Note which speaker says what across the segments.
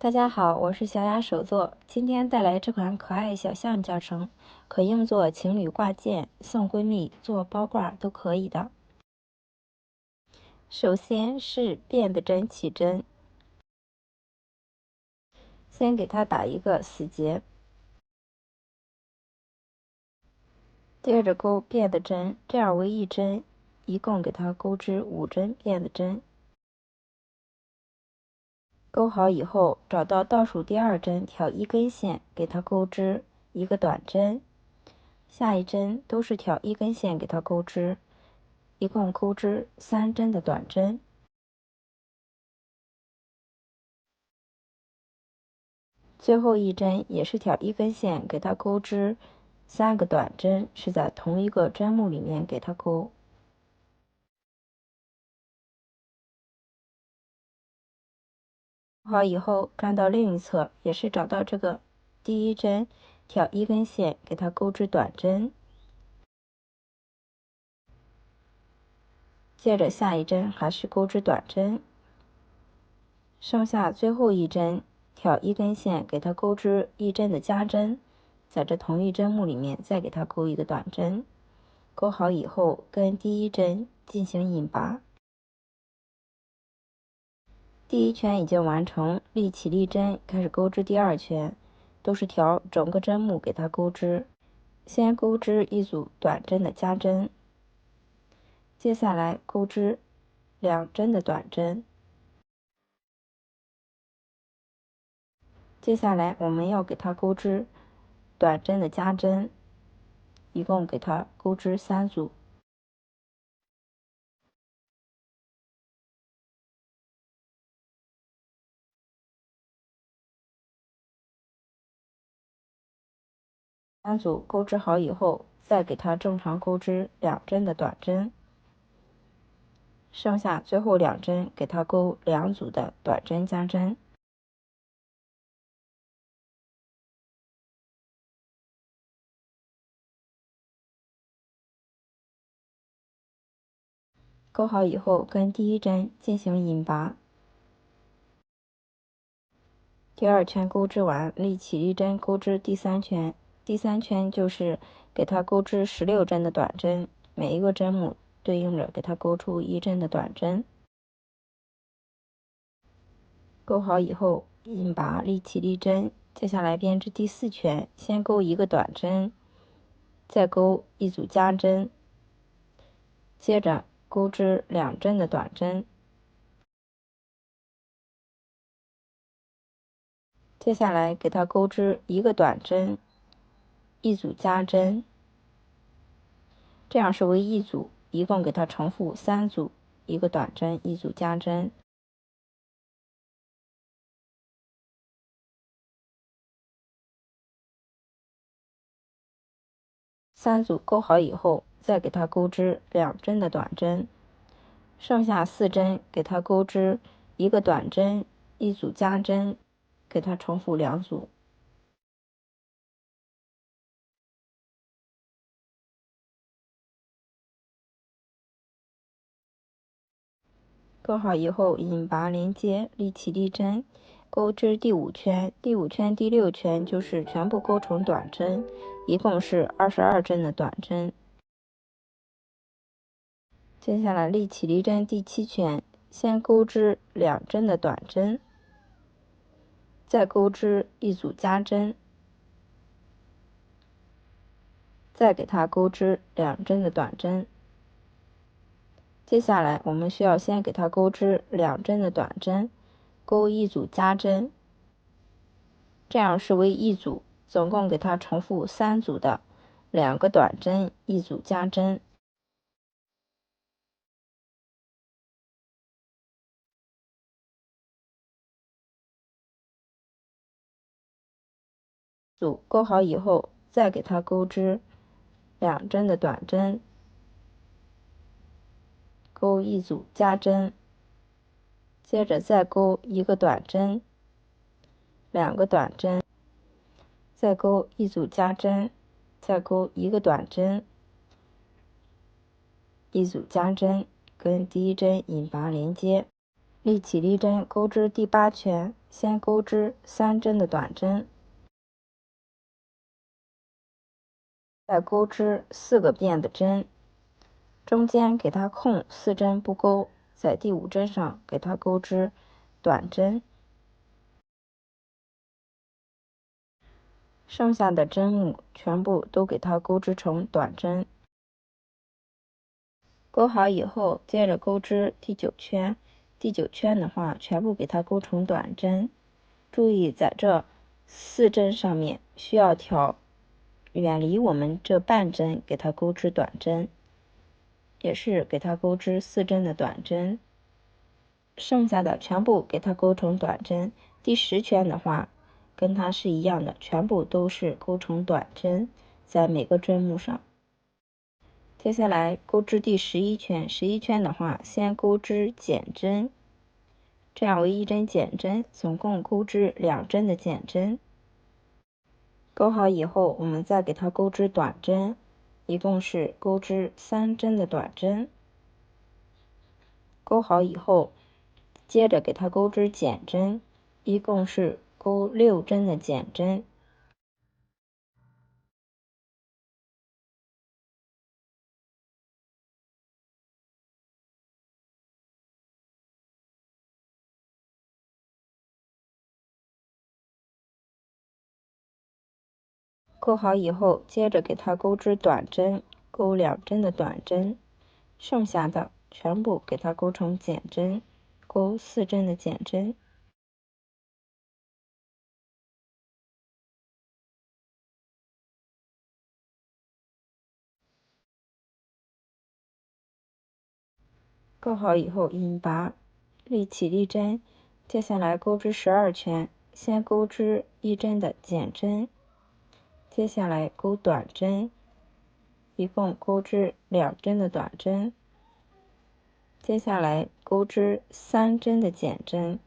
Speaker 1: 大家好，我是小雅手作，今天带来这款可爱小象教程，可用作情侣挂件、送闺蜜、做包挂都可以的。首先是辫子针起针，先给它打一个死结，接着钩辫子针，这样为一针，一共给它钩织5针辫子针。钩好以后，找到倒数第2针，挑1根线，给它钩织1个短针。下一针都是挑1根线给它钩织，一共钩织3针的短针。最后一针也是挑1根线给它钩织3个短针，是在同一个针目里面给它钩。好以后转到另一侧，也是找到这个第1针，挑1根线给它钩织短针。接着下一针还是钩织短针，剩下最后一针挑1根线给它钩织1针的加针，在这同一针目里面再给它钩一个短针。钩好以后，跟第1针进行引拔。第1圈已经完成，立起立针，开始钩织第2圈，都是挑整个针目给它钩织。先钩织一组短针的加针，接下来钩织2针的短针。接下来我们要给它钩织短针的加针，一共给它钩织3组。3组钩织好以后，再给它正常钩织2针的短针，剩下最后2针给它钩2组的短针加针。钩好以后，跟第1针进行引拔。第2圈钩织完，立起立针钩织第3圈。第3圈就是给它钩织16针的短针，每一个针目对应着给它钩出1针的短针。钩好以后，引拔立起立针，接下来编织第4圈，先钩1个短针，再钩1组加针，接着钩织2针的短针。接下来给它钩织1个短针，1组加针，这样是为1组，一共给它重复3组，1个短针，1组加针。3组钩好以后，再给它钩织2针的短针，剩下4针给它钩织1个短针，1组加针，给它重复2组。钩好以后，引拔连接，立起立针，钩织第5圈。第5圈、第6圈就是全部钩成短针，一共是22针的短针。接下来立起立针第7圈，先钩织2针的短针，再钩织1组加针，再给它钩织2针的短针。接下来我们需要先给它钩织2针的短针，钩1组加针，这样是为1组，总共给它重复3组的2个短针，1组加针。组钩好以后，再给它钩织2针的短针，钩1组加针，接着再钩1个短针，2个短针，再钩1组加针，再钩1个短针，1组加针，跟第1针引拔连接。立起立针钩织第8圈，先钩织3针的短针，再钩织4个遍的针，中间给它空4针不钩，在第5针上给它钩织短针，剩下的针目全部都给它钩织成短针。钩好以后，接着钩织第9圈，第9圈的话全部给它钩成短针。注意在这4针上面需要挑远离我们这半针，给它钩织短针，也是给它钩织4针的短针，剩下的全部给它钩成短针。第10圈的话跟它是一样的，全部都是钩成短针，在每个针目上。接下来钩织第11圈，11圈的话先钩织减针，这样为1针减针，总共钩织2针的减针。钩好以后，我们再给它钩织短针，一共是钩织3针的短针。钩好以后，接着给它钩织减针，一共是钩6针的减针。钩好以后，接着给它钩织短针，钩2针的短针，剩下的全部给它钩成减针，钩4针的减针。钩好以后引拔，立起立针，接下来钩织12圈，先钩织1针的减针，接下来钩短针，一共钩织2针的短针，接下来钩织3针的减针。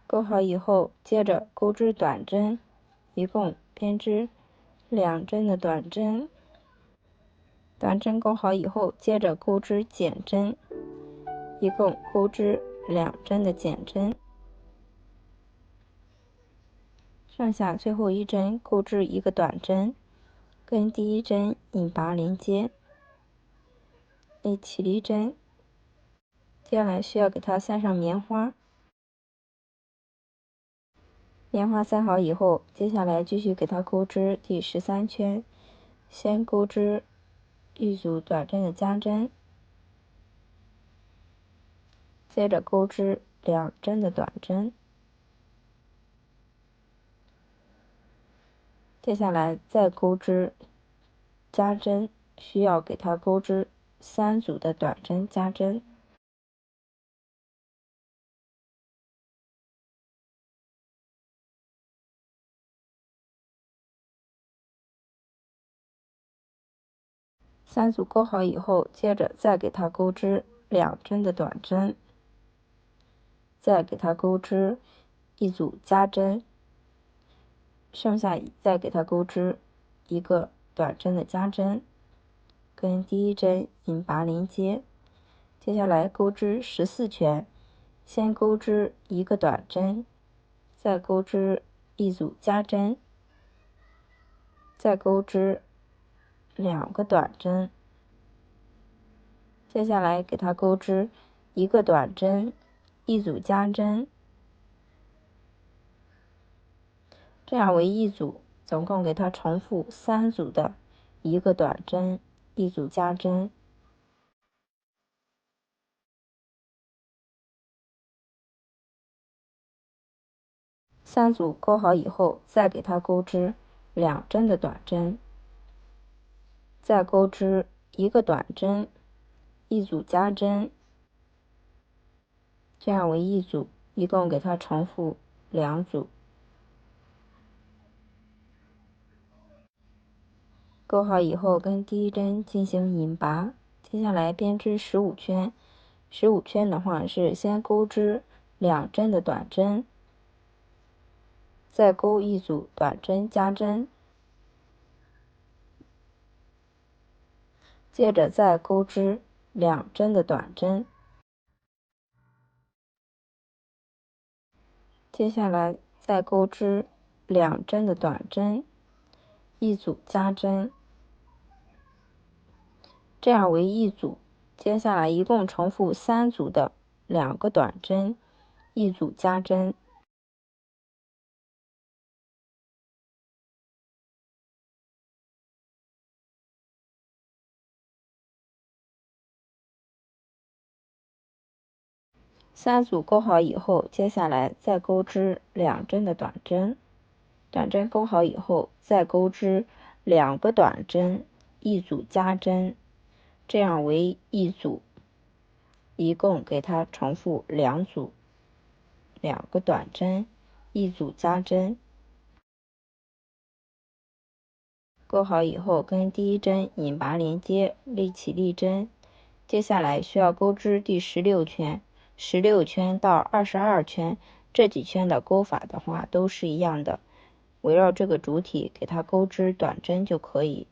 Speaker 1: 钩好以后，接着钩织短针，一共编织2针的短针。短针钩好以后，接着钩织减针，一共钩织2针的减针。剩下最后1针钩织1个短针，跟第1针引拔连接，立起立针。接下来需要给它塞上棉花。棉花塞好以后，接下来继续给它钩织第13圈，先钩织1组短针的加针，接着钩织2针的短针，接下来再钩织加针，需要给它钩织3组的短针加针。3组钩好以后，接着再给它钩织2针的短针，再给它钩织1组加针，剩下再给它钩织1个短针的加针，跟第1针引拔连接。接下来钩织14圈，先钩织1个短针，再钩织1组加针，再钩织2个短针。接下来给它钩织1个短针，1组加针，这样为1组，总共给它重复3组的1个短针，1组加针。3组钩好以后，再给它钩织2针的短针，再钩织1个短针，1组加针，这样为1组，一共给它重复2组。钩好以后，跟第1针进行引拔，接下来编织15圈。15圈的话是先钩织2针的短针，再钩1组短针加针，接着再钩织2针的短针。接下来再钩织2针的短针，1组加针，这样为1组。接下来一共重复3组的2个短针，1组加针。3组钩好以后，接下来再钩织2针的短针，短针钩好以后，再钩织2个短针，1组加针，这样为1组。一共给它重复2组，2个短针，1组加针。钩好以后，跟第一针引拔连接，立起立针。接下来需要钩织第16圈，16圈到22圈，这几圈的钩法的话都是一样的，围绕这个主体给它钩织短针就可以。